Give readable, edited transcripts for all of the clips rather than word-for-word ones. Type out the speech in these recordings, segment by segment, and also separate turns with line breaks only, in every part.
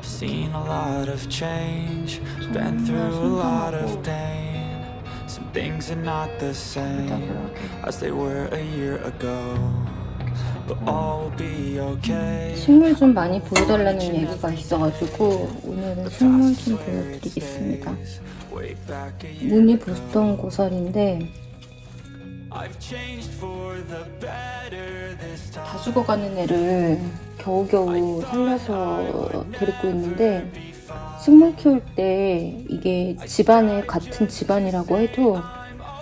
seen a lot of change, been through a lot of pain. Some things are not the same as they were a year ago, but all will be okay.
식물 좀 많이 보여달라는 얘기가 있어가지고 오늘은 식물 좀 보여드리겠습니다. 무늬 보스턴 고사리인데 다 죽어가는 애를 겨우겨우 살려서 데리고 있는데, 식물 키울 때 이게 집안에 같은 집안이라고 해도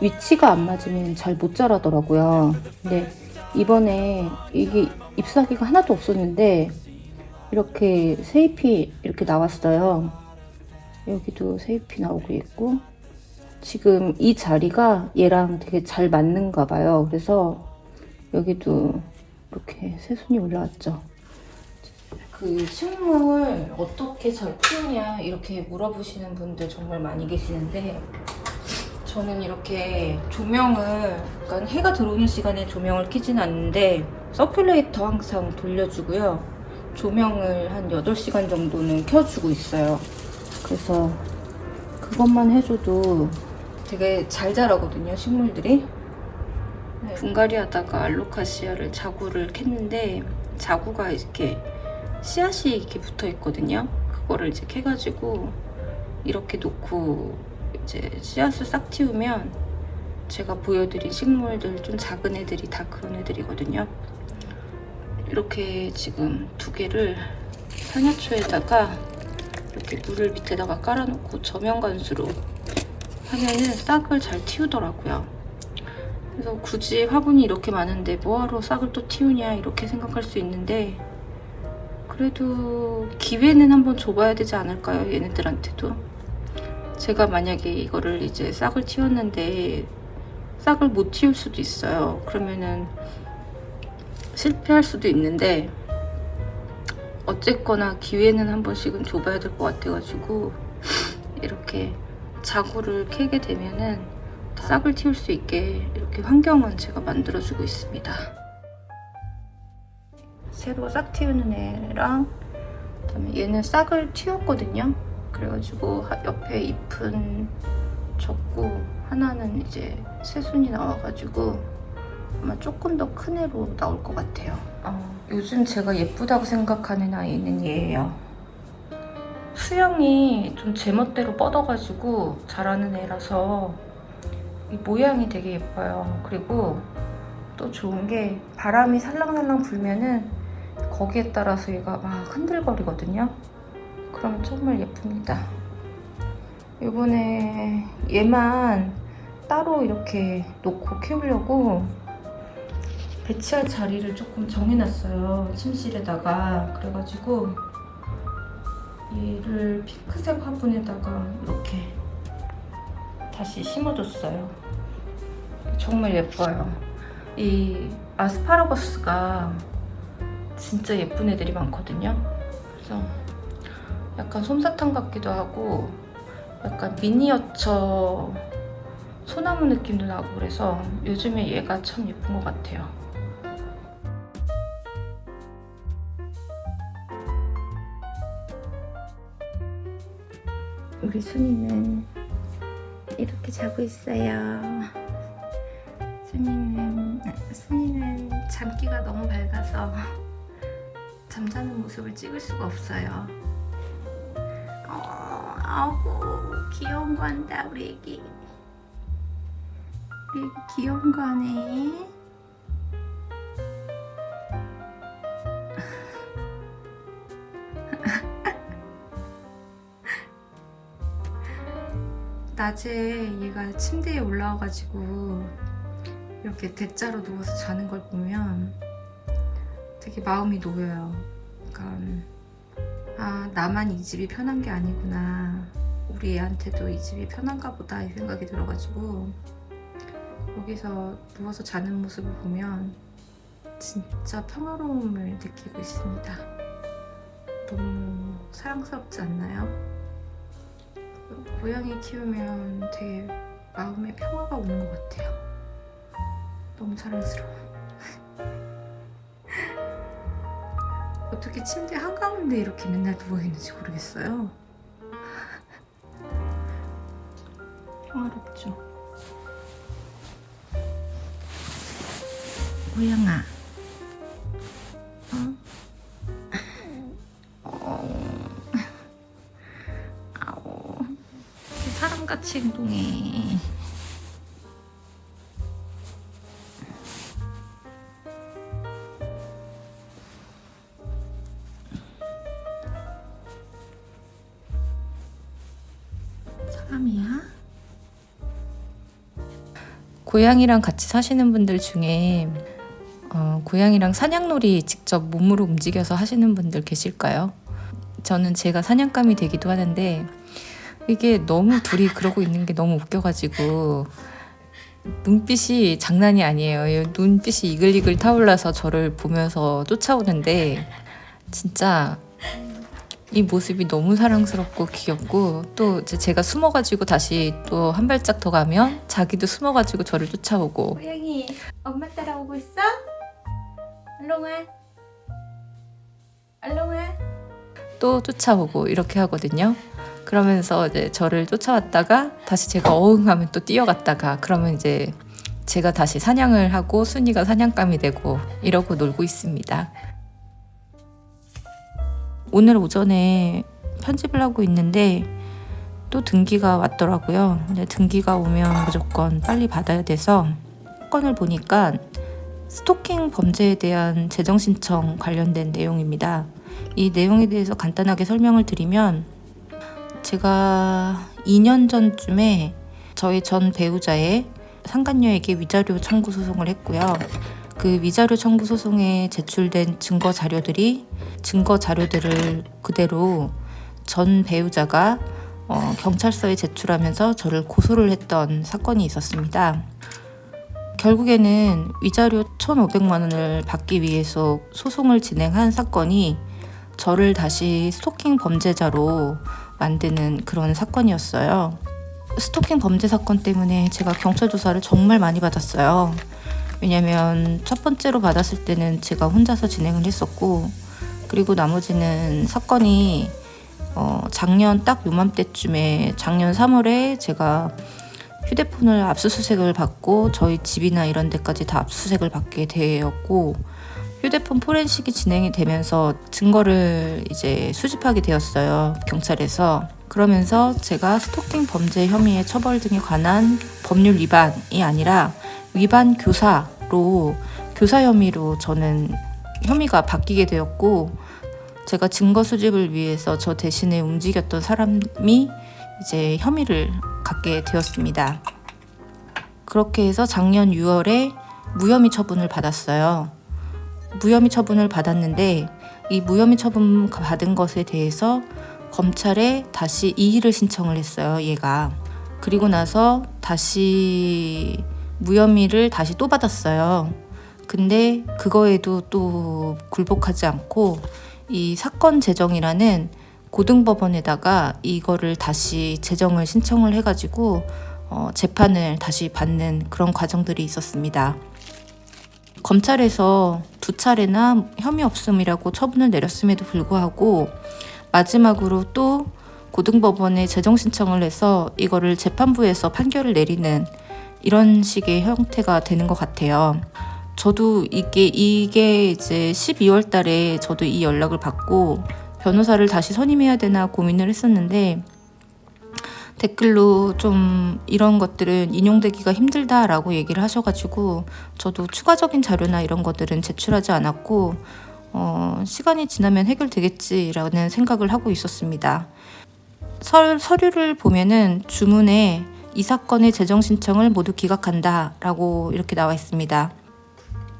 위치가 안 맞으면 잘 못 자라더라고요. 근데 이번에 이게 잎사귀가 하나도 없었는데 이렇게 새잎이 이렇게 나왔어요. 여기도 새잎이 나오고 있고, 지금 이 자리가 얘랑 되게 잘 맞는가 봐요. 그래서 여기도 이렇게 새순이 올라왔죠. 그 식물 어떻게 잘 키우냐 이렇게 물어보시는 분들 정말 많이 계시는데, 저는 이렇게 조명을, 그러니까 해가 들어오는 시간에 조명을 켜진 않는데 서큘레이터 항상 돌려주고요. 조명을 한 8시간 정도는 켜주고 있어요. 그래서 그것만 해줘도 되게 잘 자라거든요, 식물들이. 분갈이 하다가 알로카시아를 자구를 캤는데, 자구가 이렇게 씨앗이 이렇게 붙어 있거든요. 그거를 이제 캐가지고 이렇게 놓고 이제 씨앗을 싹 틔우면, 제가 보여드린 식물들 좀 작은 애들이 다 그런 애들이거든요. 이렇게 지금 2개를 상야초에다가 이렇게 물을 밑에다가 깔아놓고 저명관수로 하면은 싹을 잘 틔우더라고요. 그래서 굳이 화분이 이렇게 많은데 뭐하러 싹을 또 틔우냐 이렇게 생각할 수 있는데, 그래도 기회는 한번 줘봐야 되지 않을까요, 얘네들한테도. 제가 만약에 이거를 이제 싹을 틔웠는데 싹을 못 틔울 수도 있어요. 그러면은 실패할 수도 있는데, 어쨌거나 기회는 한 번씩은 줘봐야 될 것 같아가지고 이렇게 자구를 캐게 되면은 싹을 틔울 수 있게 이렇게 환경은 제가 만들어주고 있습니다. 새로 싹 틔우는 애랑, 그다음에 얘는 싹을 틔웠거든요. 그래가지고 옆에 잎은 적고 하나는 이제 새순이 나와가지고 아마 조금 더 큰 애로 나올 것 같아요. 요즘 제가 예쁘다고 생각하는 아이는 얘예요. 수영이 좀 제멋대로 뻗어가지고 자라는 애라서 이 모양이 되게 예뻐요. 그리고 또 좋은 게 바람이 살랑살랑 불면은 거기에 따라서 얘가 막 흔들거리거든요. 그럼 정말 예쁩니다. 이번에 얘만 따로 이렇게 놓고 키우려고 배치할 자리를 조금 정해놨어요, 침실에다가. 그래가지고 얘를 핑크색 화분에다가 이렇게 다시 심어줬어요. 정말 예뻐요. 이 아스파라거스가 진짜 예쁜 애들이 많거든요. 그래서 약간 솜사탕 같기도 하고 약간 미니어처 소나무 느낌도 나고, 그래서 요즘에 얘가 참 예쁜 것 같아요. 우리 순이는 이렇게 자고 있어요. 순이는 잠기가 너무 밝아서 잠자는 모습을 찍을 수가 없어요. 아이고 귀여운 거 한다, 우리 애기. 우리 애기 귀여운 거 하네. 낮에 얘가 침대에 올라와가지고 이렇게 대자로 누워서 자는 걸 보면 되게 마음이 놓여요. 그러니까 아, 나만 이 집이 편한 게 아니구나, 우리 애한테도 이 집이 편한가 보다 이 생각이 들어가지고 여기서 누워서 자는 모습을 보면 진짜 평화로움을 느끼고 있습니다. 너무 사랑스럽지 않나요? 고양이 키우면 되게 마음에 평화가 오는 것 같아요. 너무 사랑스러워. 어떻게 침대 한가운데 이렇게 맨날 누워있는지 모르겠어요. 평화롭죠. 고양아. 아우. 사람같이 행동해. 사람이야? 고양이랑 같이 사시는 분들 중에 고양이랑 사냥놀이 직접 몸으로 움직여서 하시는 분들 계실까요? 저는 제가 사냥감이 되기도 하는데 이게 너무 둘이 그러고 있는 게 너무 웃겨가지고 눈빛이 장난이 아니에요. 눈빛이 이글이글 타올라서 저를 보면서 쫓아오는데 진짜 이 모습이 너무 사랑스럽고 귀엽고 또 이제 제가 숨어가지고 다시 또 한 발짝 더 가면 자기도 숨어가지고 저를 쫓아오고. 고양이 엄마 따라오고 있어? 알롱아 알롱아 또 쫓아오고 이렇게 하거든요. 그러면서 이제 저를 쫓아왔다가 다시 제가 어흥하면 또 뛰어갔다가 그러면 이제 제가 다시 사냥을 하고 순이가 사냥감이 되고 이러고 놀고 있습니다. 오늘 오전에 편집을 하고 있는데 또 등기가 왔더라고요. 근데 등기가 오면 무조건 빨리 받아야 돼서 건을 보니까 스토킹 범죄에 대한 재정 신청 관련된 내용입니다. 이 내용에 대해서 간단하게 설명을 드리면 제가 2년 전쯤에 저희 전 배우자의 상간녀에게 위자료 청구 소송을 했고요. 그 위자료 청구 소송에 제출된 증거 자료들을 그대로 전 배우자가 경찰서에 제출하면서 저를 고소를 했던 사건이 있었습니다. 결국에는 위자료 1,500만 원을 받기 위해서 소송을 진행한 사건이 저를 다시 스토킹 범죄자로 만드는 그런 사건이었어요. 스토킹 범죄 사건 때문에 제가 경찰 조사를 정말 많이 받았어요. 왜냐면 첫 번째로 받았을 때는 제가 혼자서 진행을 했었고 그리고 나머지는 사건이 작년 딱 요맘때쯤에 작년 3월에 제가 휴대폰을 압수수색을 받고 저희 집이나 이런 데까지 다 압수수색을 받게 되었고 휴대폰 포렌식이 진행이 되면서 증거를 이제 수집하게 되었어요. 경찰에서. 그러면서 제가 스토킹 범죄 혐의의 처벌 등에 관한 법률 위반이 아니라 위반 교사로 교사 혐의로 저는 혐의가 바뀌게 되었고 제가 증거 수집을 위해서 저 대신에 움직였던 사람이 이제 혐의를 갖게 되었습니다. 그렇게 해서 작년 6월에 무혐의 처분을 받았어요. 무혐의 처분을 받았는데 이 무혐의 처분 받은 것에 대해서 검찰에 다시 이의를 신청을 했어요. 얘가. 그리고 나서 다시 무혐의를 다시 또 받았어요. 근데 그거에도 또 굴복하지 않고 이 사건 재정이라는 고등법원에다가 이거를 다시 재정을 신청을 해가지고 재판을 다시 받는 그런 과정들이 있었습니다. 검찰에서 2차례나 혐의 없음이라고 처분을 내렸음에도 불구하고 마지막으로 또 고등법원에 재정 신청을 해서 이거를 재판부에서 판결을 내리는 이런 식의 형태가 되는 것 같아요. 저도 이게 이제 12월 달에 저도 이 연락을 받고 변호사를 다시 선임해야 되나 고민을 했었는데 댓글로 좀 이런 것들은 인용되기가 힘들다라고 얘기를 하셔가지고 저도 추가적인 자료나 이런 것들은 제출하지 않았고 시간이 지나면 해결되겠지라는 생각을 하고 있었습니다. 서류를 보면은 주문에 이 사건의 재정 신청을 모두 기각한다라고 이렇게 나와 있습니다.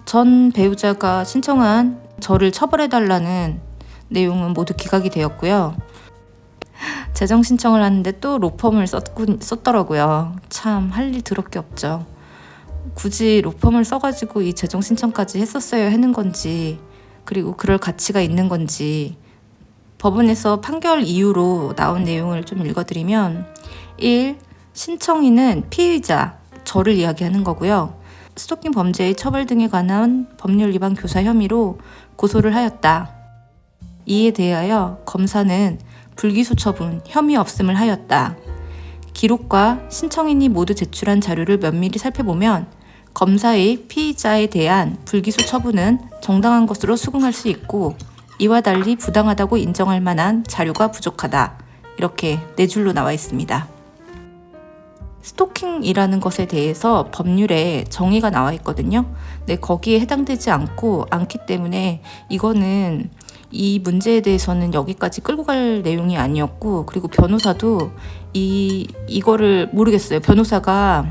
전 배우자가 신청한 저를 처벌해달라는 내용은 모두 기각이 되었고요. 재정 신청을 하는데 또 로펌을 썼더라고요. 참 할 일 더럽게 없죠. 굳이 로펌을 써가지고 이 재정 신청까지 했었어야 하는 건지 그리고 그럴 가치가 있는 건지 법원에서 판결 이유로 나온 내용을 좀 읽어드리면 1. 신청인은 피의자, 저를 이야기하는 거고요. 스토킹 범죄의 처벌 등에 관한 법률 위반 교사 혐의로 고소를 하였다.
이에 대하여 검사는 불기소 처분, 혐의 없음을 하였다. 기록과 신청인이 모두 제출한 자료를 면밀히 살펴보면 검사의 피의자에 대한 불기소 처분은 정당한 것으로 수긍할 수 있고 이와 달리 부당하다고 인정할 만한 자료가 부족하다. 이렇게 네 줄로 나와 있습니다. 스토킹이라는 것에 대해서 법률에 정의가 나와 있거든요. 네, 거기에 해당되지 않기 때문에 이거는 이 문제에 대해서는 여기까지 끌고 갈 내용이 아니었고, 그리고 변호사도 이거를 모르겠어요. 변호사가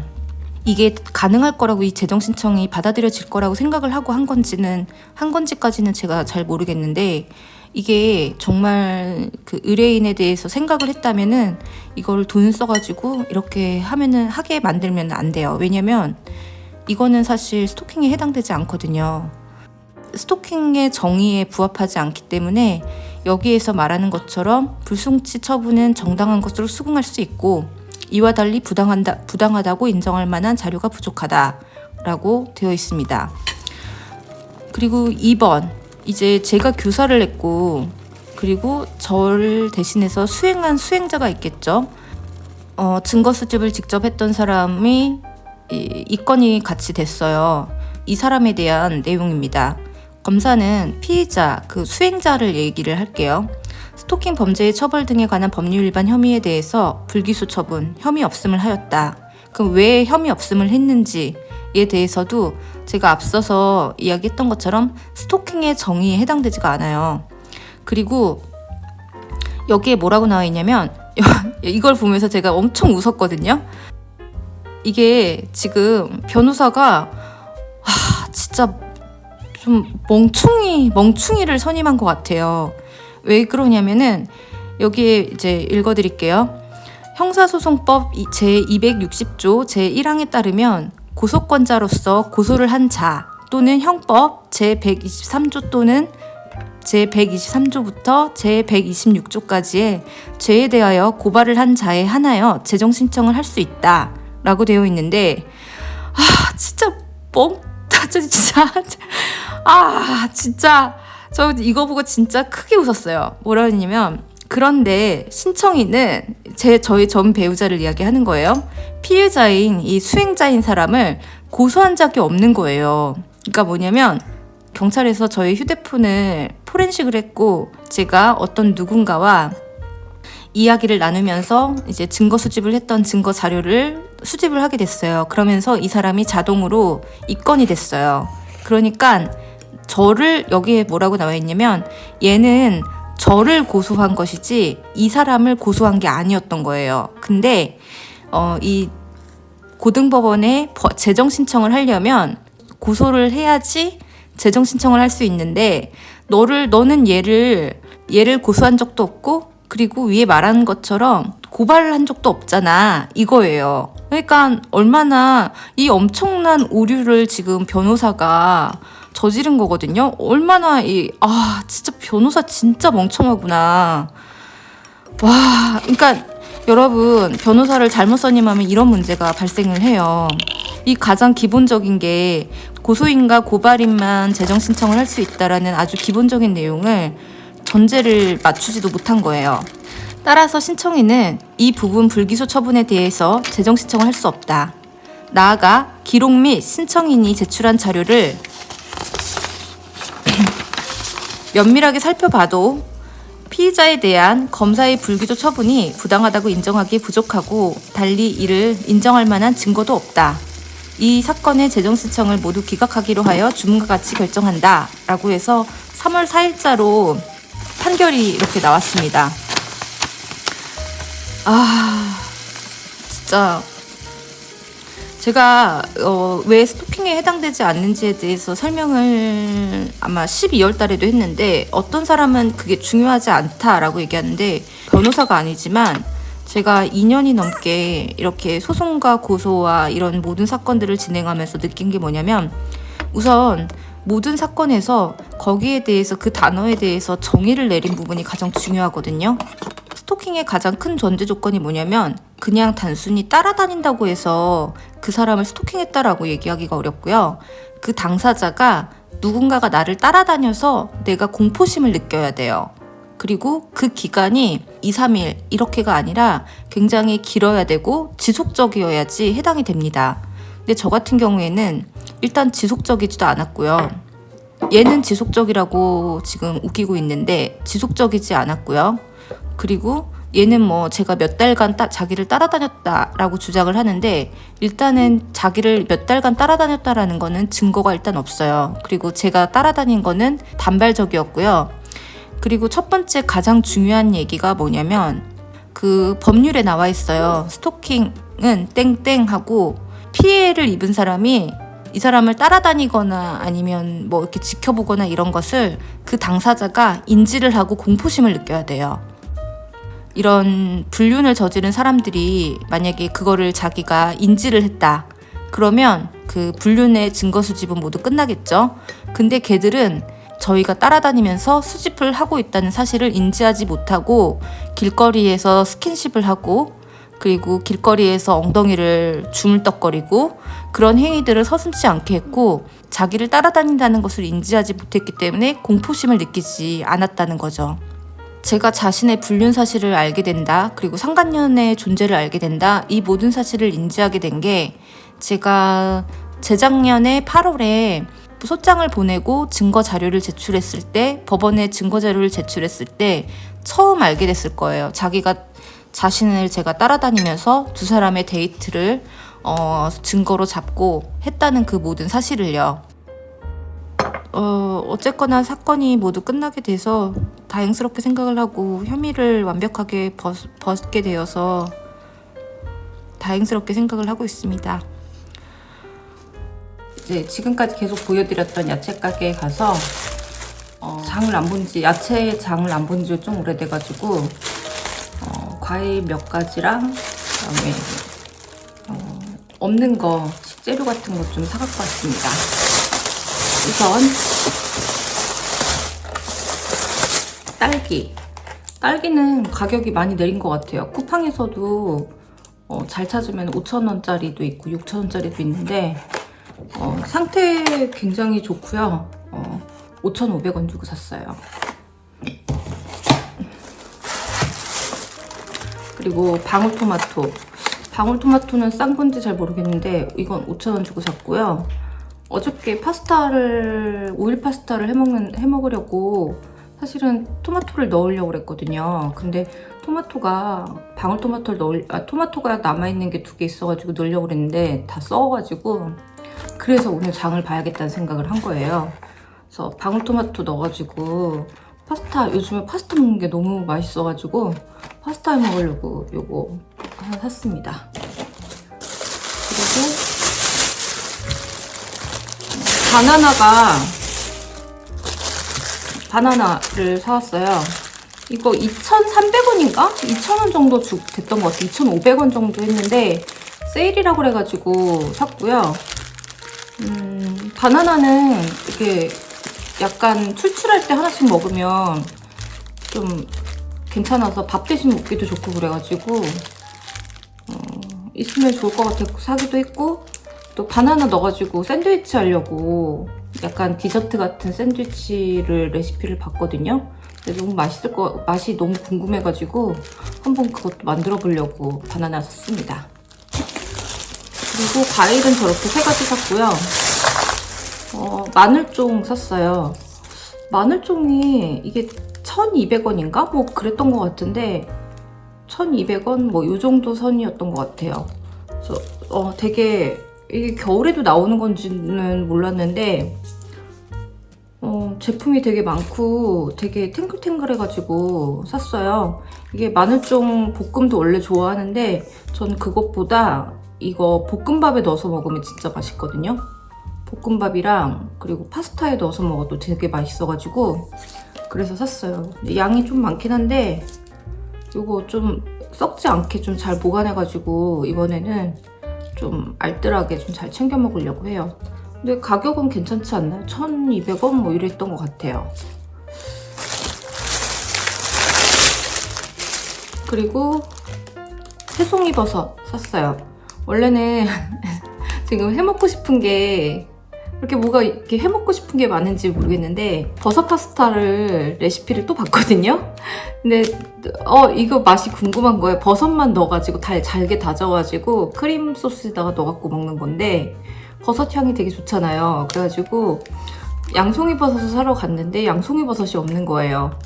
이게 가능할 거라고, 이 재정 신청이 받아들여질 거라고 생각을 하고 한 건지까지는 제가 잘 모르겠는데, 이게 정말 그 의뢰인에 대해서 생각을 했다면은 이걸 돈 써가지고 이렇게 하게 만들면 안 돼요. 왜냐면 이거는 사실 스토킹에 해당되지 않거든요. 스토킹의 정의에 부합하지 않기 때문에 여기에서 말하는 것처럼 불송치 처분은 정당한 것으로 수긍할 수 있고 이와 달리 부당하다고 인정할 만한 자료가 부족하다라고 되어 있습니다. 그리고 2번, 이제 제가 교사를 했고 그리고 저를 대신해서 수행한 수행자가 있겠죠. 증거 수집을 직접 했던 사람이 이 건이 같이 됐어요. 이 사람에 대한 내용입니다. 검사는 피의자, 그 수행자를 얘기를 할게요. 스토킹 범죄의 처벌 등에 관한 법률 위반 혐의에 대해서 불기소 처분, 혐의 없음을 하였다. 그럼 왜 혐의 없음을 했는지에 대해서도 제가 앞서서 이야기했던 것처럼 스토킹의 정의에 해당되지가 않아요. 그리고 여기에 뭐라고 나와 있냐면 이걸 보면서 제가 엄청 웃었거든요. 이게 지금 변호사가 진짜 좀 멍충이를 선임한 것 같아요. 왜 그러냐면은 여기에 이제 읽어드릴게요. 형사소송법 제260조 제1항에 따르면 고소권자로서 고소를 한 자 또는 형법 제123조 또는 제123조부터 제126조까지의 죄에 대하여 고발을 한 자에 한하여 재정 신청을 할 수 있다 라고 되어 있는데 진짜 진짜 저 이거 보고 진짜 크게 웃었어요. 뭐라 했냐면, 그런데 신청인은 저희 전 배우자를 이야기하는 거예요. 피해자인 이 수행자인 사람을 고소한 적이 없는 거예요. 그러니까 뭐냐면 경찰에서 저희 휴대폰을 포렌식을 했고 제가 어떤 누군가와 이야기를 나누면서 이제 증거 수집을 했던 증거 자료를 수집을 하게 됐어요. 그러면서 이 사람이 자동으로 입건이 됐어요. 그러니까 저를, 여기에 뭐라고 나와 있냐면 얘는 저를 고소한 것이지 이 사람을 고소한 게 아니었던 거예요. 근데 이 고등법원에 재정 신청을 하려면 고소를 해야지 재정 신청을 할 수 있는데 너는 얘를 고소한 적도 없고 그리고 위에 말한 것처럼 고발을 한 적도 없잖아, 이거예요. 그러니까 얼마나 이 엄청난 오류를 지금 변호사가 저지른 거거든요. 얼마나 진짜 변호사 진짜 멍청하구나. 와, 그러니까 여러분, 변호사를 잘못 선임하면 이런 문제가 발생을 해요. 이 가장 기본적인 게 고소인과 고발인만 재정 신청을 할 수 있다라는 아주 기본적인 내용을 전제를 맞추지도 못한 거예요. 따라서 신청인은 이 부분 불기소 처분에 대해서 재정 신청을 할 수 없다. 나아가 기록 및 신청인이 제출한 자료를 면밀하게 살펴봐도 피의자에 대한 검사의 불기소 처분이 부당하다고 인정하기에 부족하고 달리 이를 인정할 만한 증거도 없다. 이 사건의 재정 신청을 모두 기각하기로 하여 주문과 같이 결정한다 라고 해서 3월 4일자로 판결이 이렇게 나왔습니다. 진짜 제가 왜 스토킹에 해당되지 않는지에 대해서 설명을 아마 12월 달에도 했는데 어떤 사람은 그게 중요하지 않다라고 얘기하는데, 변호사가 아니지만 제가 2년이 넘게 이렇게 소송과 고소와 이런 모든 사건들을 진행하면서 느낀 게 뭐냐면, 우선 모든 사건에서 거기에 대해서, 그 단어에 대해서 정의를 내린 부분이 가장 중요하거든요. 스토킹의 가장 큰 전제 조건이 뭐냐면 그냥 단순히 따라다닌다고 해서 그 사람을 스토킹했다라고 얘기하기가 어렵고요. 그 당사자가 누군가가 나를 따라다녀서 내가 공포심을 느껴야 돼요. 그리고 그 기간이 2, 3일 이렇게가 아니라 굉장히 길어야 되고 지속적이어야지 해당이 됩니다. 근데 저 같은 경우에는 일단 지속적이지도 않았고요. 얘는 지속적이라고 지금 웃기고 있는데 지속적이지 않았고요. 그리고 얘는 뭐 제가 몇 달간 자기를 따라다녔다라고 주장을 하는데 일단은 자기를 몇 달간 따라다녔다라는 거는 증거가 일단 없어요. 그리고 제가 따라다닌 거는 단발적이었고요. 그리고 첫 번째 가장 중요한 얘기가 뭐냐면 그 법률에 나와 있어요. 스토킹은 땡땡하고 피해를 입은 사람이 이 사람을 따라다니거나 아니면 뭐 이렇게 지켜보거나 이런 것을 그 당사자가 인지를 하고 공포심을 느껴야 돼요. 이런 불륜을 저지른 사람들이 만약에 그거를 자기가 인지를 했다. 그러면 그 불륜의 증거 수집은 모두 끝나겠죠. 근데 걔들은 저희가 따라다니면서 수집을 하고 있다는 사실을 인지하지 못하고 길거리에서 스킨십을 하고 그리고 길거리에서 엉덩이를 주물떡거리고 그런 행위들을 서슴지 않게 했고 자기를 따라다닌다는 것을 인지하지 못했기 때문에 공포심을 느끼지 않았다는 거죠. 제가 자신의 불륜 사실을 알게 된다. 그리고 상간녀의 존재를 알게 된다. 이 모든 사실을 인지하게 된 게 제가 재작년에 8월에 소장을 보내고 증거 자료를 제출했을 때 법원에 증거 자료를 제출했을 때 처음 알게 됐을 거예요. 자신을 제가 따라다니면서 두 사람의 데이트를 증거로 잡고 했다는 그 모든 사실을요. 어쨌거나 사건이 모두 끝나게 돼서 다행스럽게 생각을 하고 혐의를 완벽하게 벗게 되어서 다행스럽게 생각을 하고 있습니다. 이제 지금까지 계속 보여드렸던 야채 가게에 가서 장을 안 본 지, 야채 장을 안 본 지 좀 오래돼가지고 과일 몇 가지랑 그다음에 없는 거 식재료 같은 거 좀 사갖고 왔습니다. 우선 딸기는 가격이 많이 내린 것 같아요. 쿠팡에서도 잘 찾으면 5,000원짜리도 있고 6,000원짜리도 있는데 상태 굉장히 좋고요. 5,500원 주고 샀어요. 방울토마토. 방울토마토는 싼 건지 잘 모르겠는데 이건 5,000원 주고 샀고요. 어저께 오일 파스타를 해먹으려고 사실은 토마토를 넣으려고 그랬거든요. 근데 토마토가 남아있는 게 2개 있어가지고 넣으려고 그랬는데 다 썩어가지고 그래서 오늘 장을 봐야겠다는 생각을 한 거예요. 그래서 방울토마토 넣어가지고 요즘에 파스타 먹는 게 너무 맛있어가지고 파스타 해먹으려고 요거 하나 샀습니다. 그리고 바나나를 사왔어요. 이거 2,300원인가? 2,000원 정도 됐던 것 같아요. 2,500원 정도 했는데 세일이라고 그래가지고 샀고요. 바나나는 이렇게 약간 출출할 때 하나씩 먹으면 좀 괜찮아서 밥 대신 먹기도 좋고 그래가지고 있으면 좋을 것 같아서 사기도 했고, 또 바나나 넣어가지고 샌드위치 하려고 약간 디저트 같은 샌드위치를 레시피를 봤거든요. 근데 너무 맛이 너무 궁금해가지고 한번 그것도 만들어 보려고 바나나 샀습니다. 그리고 과일은 저렇게 3가지 샀고요. 마늘종 샀어요. 마늘종이 이게 1,200원인가? 뭐 그랬던 것 같은데 1,200원 뭐 요 정도 선이었던 것 같아요. 그래서 되게 이게 겨울에도 나오는 건지는 몰랐는데 제품이 되게 많고 되게 탱글탱글해가지고 샀어요. 이게 마늘종 볶음도 원래 좋아하는데 전 그것보다 이거 볶음밥에 넣어서 먹으면 진짜 맛있거든요. 볶음밥이랑 그리고 파스타에 넣어서 먹어도 되게 맛있어가지고 그래서 샀어요. 양이 좀 많긴 한데 이거 좀 썩지 않게 좀 잘 보관해가지고 이번에는 좀 알뜰하게 좀 잘 챙겨 먹으려고 해요. 근데 가격은 괜찮지 않나요? 1,200원 뭐 이랬던 것 같아요. 그리고 새송이버섯 샀어요. 원래는 지금 해먹고 싶은 게 이렇게 뭐가 이렇게 해먹고 싶은 게 많은지 모르겠는데 버섯 파스타를 레시피를 또 봤거든요. 근데 이거 맛이 궁금한 거예요. 버섯만 넣어가지고 잘게 다져가지고 크림 소스에다가 넣어갖고 먹는 건데 버섯 향이 되게 좋잖아요. 그래가지고 양송이 버섯을 사러 갔는데 양송이 버섯이 없는 거예요.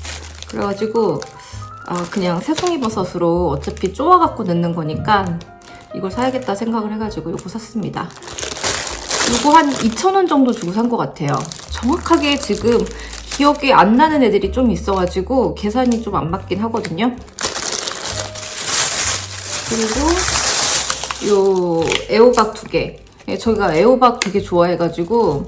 그래가지고 그냥 새송이 버섯으로 어차피 쪼아갖고 넣는 거니까 이걸 사야겠다 생각을 해가지고 이거 샀습니다. 이거 한 2,000원 정도 주고 산 것 같아요. 정확하게 지금 기억이 안 나는 애들이 좀 있어가지고 계산이 좀 안 맞긴 하거든요. 그리고 요 애호박 2개. 저희가 애호박 되게 좋아해가지고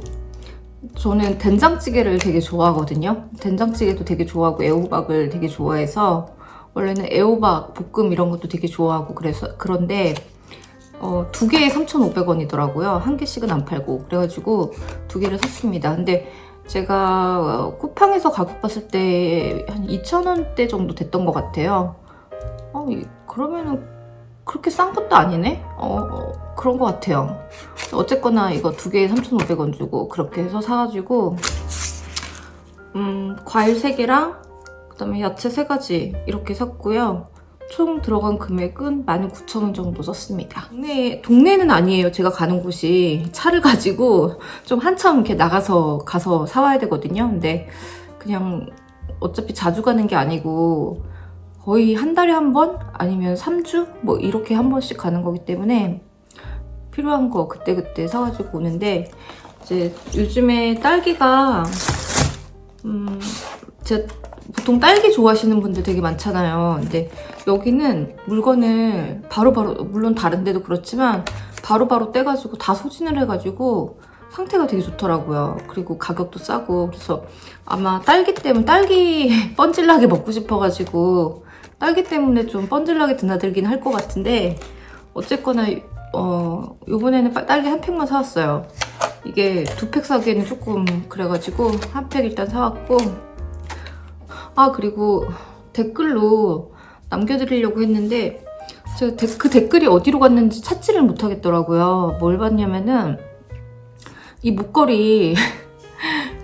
저는 된장찌개를 되게 좋아하거든요. 된장찌개도 되게 좋아하고 애호박을 되게 좋아해서 원래는 애호박 볶음 이런 것도 되게 좋아하고 그런데 2개에 3,500원이더라고요. 한 개씩은 안 팔고. 그래가지고 2개를 샀습니다. 근데 제가 쿠팡에서 가격 봤을 때 한 2,000원대 정도 됐던 것 같아요. 그러면은 그렇게 싼 것도 아니네? 그런 것 같아요. 어쨌거나 이거 2개에 3,500원 주고 그렇게 해서 사가지고 과일 3개랑 그 다음에 야채 3가지 이렇게 샀고요. 총 들어간 금액은 19,000원 정도 썼습니다. 동네는 아니에요. 제가 가는 곳이 차를 가지고 좀 한참 이렇게 가서 사와야 되거든요. 근데 그냥 어차피 자주 가는 게 아니고 거의 한 달에 한 번? 아니면 3주? 뭐 이렇게 한 번씩 가는 거기 때문에 필요한 거 그때그때 사가지고 오는데 이제 요즘에 딸기가 제가 보통 딸기 좋아하시는 분들 되게 많잖아요. 근데 여기는 물건을 바로바로 물론 다른 데도 그렇지만 바로바로 떼가지고 다 소진을 해가지고 상태가 되게 좋더라고요. 그리고 가격도 싸고 그래서 아마 딸기 때문에 딸기 뻔질나게 먹고 싶어가지고 딸기 때문에 좀 뻔질나게 드나들긴 할 것 같은데 어쨌거나 요번에는 딸기 한 팩만 사왔어요. 이게 2팩 사기에는 조금 그래가지고 한 팩 일단 사왔고 그리고 댓글로 남겨드리려고 했는데 제가 그 댓글이 어디로 갔는지 찾지를 못하겠더라고요. 뭘 봤냐면은 이 목걸이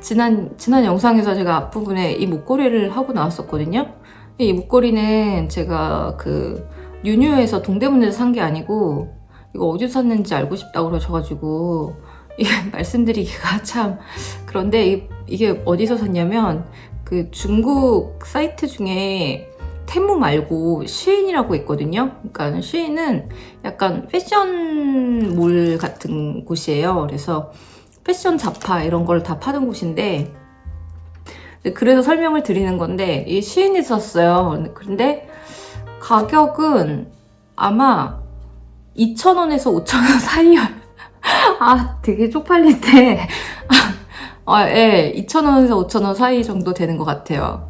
지난 영상에서 제가 앞부분에 이 목걸이를 하고 나왔었거든요. 이 목걸이는 제가 그 유뉴에서 동대문에서 산 게 아니고 이거 어디서 샀는지 알고 싶다고 그러셔가지고 이게 말씀드리기가 참 그런데 이게 어디서 샀냐면 그 중국 사이트 중에 테무 말고 쉬인이라고 있거든요. 그러니까 쉬인은 약간 패션몰 같은 곳이에요. 그래서 패션 잡화 이런 걸 다 파는 곳인데 그래서 설명을 드리는 건데 이 쉬인에서 샀어요. 그런데 가격은 아마 2,000원에서 5,000원 사이요. 되게 쪽팔린데 예, 2,000원에서 5,000원 사이 정도 되는 것 같아요.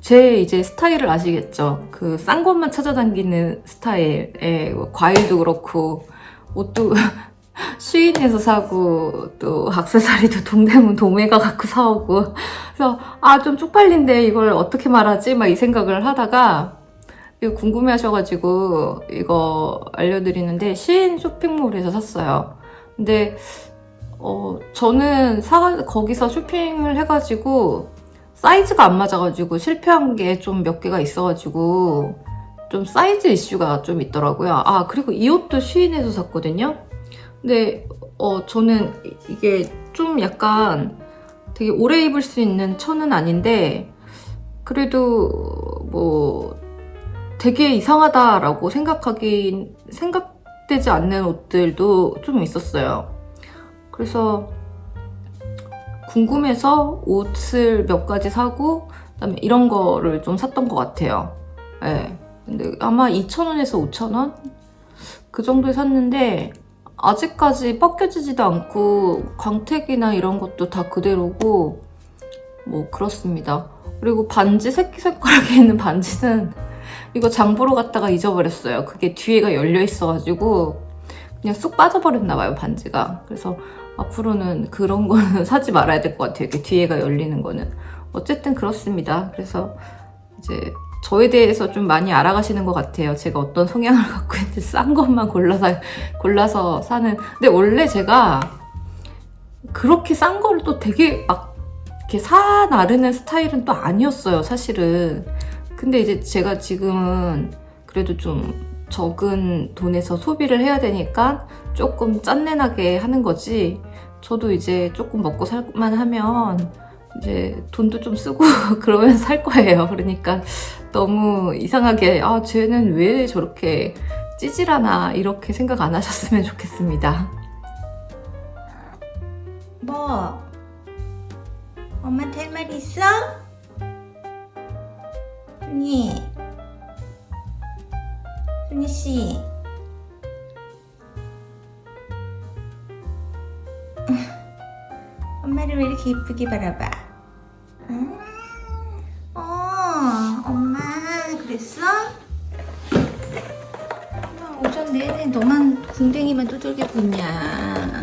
제 이제 스타일을 아시겠죠? 그 싼 것만 찾아다니는 스타일. 과일도 그렇고 옷도 쉬인에서 사고 또 액세서리도 동대문 도매가 갖고 사오고 그래서 좀 쪽팔린데 이걸 어떻게 말하지? 막 이 생각을 하다가 이거 궁금해 하셔가지고 이거 알려드리는데 쉬인 쇼핑몰에서 샀어요. 근데 저는 거기서 쇼핑을 해가지고 사이즈가 안 맞아가지고 실패한 게 좀 몇 개가 있어가지고 좀 사이즈 이슈가 좀 있더라고요. 그리고 이 옷도 쉬인에서 샀거든요. 근데 저는 이게 좀 약간 되게 오래 입을 수 있는 천은 아닌데 그래도 뭐 되게 이상하다라고 생각되지 않는 옷들도 좀 있었어요. 그래서 궁금해서 옷을 몇 가지 사고 그다음에 이런 거를 좀 샀던 것 같아요. 근데 아마 2,000원에서 5,000원? 그 정도에 샀는데 아직까지 벗겨지지도 않고 광택이나 이런 것도 다 그대로고 뭐 그렇습니다. 그리고 반지 새끼손가락에 있는 반지는 이거 장보러 갔다가 잊어버렸어요. 그게 뒤에가 열려 있어가지고 그냥 쑥 빠져버렸나 봐요, 반지가. 그래서 앞으로는 그런 거는 사지 말아야 될 것 같아요. 이렇게 뒤에가 열리는 거는. 어쨌든 그렇습니다. 그래서 이제 저에 대해서 좀 많이 알아가시는 것 같아요. 제가 어떤 성향을 갖고 있는지 싼 것만 골라서 사는. 근데 원래 제가 그렇게 싼 거를 또 되게 막 이렇게 사 나르는 스타일은 또 아니었어요, 사실은. 근데 이제 제가 지금은 그래도 좀 적은 돈에서 소비를 해야 되니까 조금 짠내나게 하는 거지. 저도 이제 조금 먹고 살만 하면 이제 돈도 좀 쓰고 그러면서 살 거예요. 그러니까 너무 이상하게 아 쟤는 왜 저렇게 찌질하나 이렇게 생각 안 하셨으면 좋겠습니다.
뭐? 엄마한테 할 말 있어? 순이씨 엄마를 왜 이렇게 이쁘게 바라봐? 응? 엄마 그랬어? 엄마 오전 내내 너만 궁뎅이만 두들기고 있냐?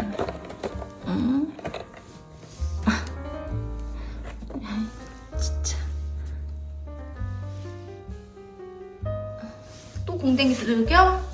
응? 진짜 또 궁뎅이 두들겨?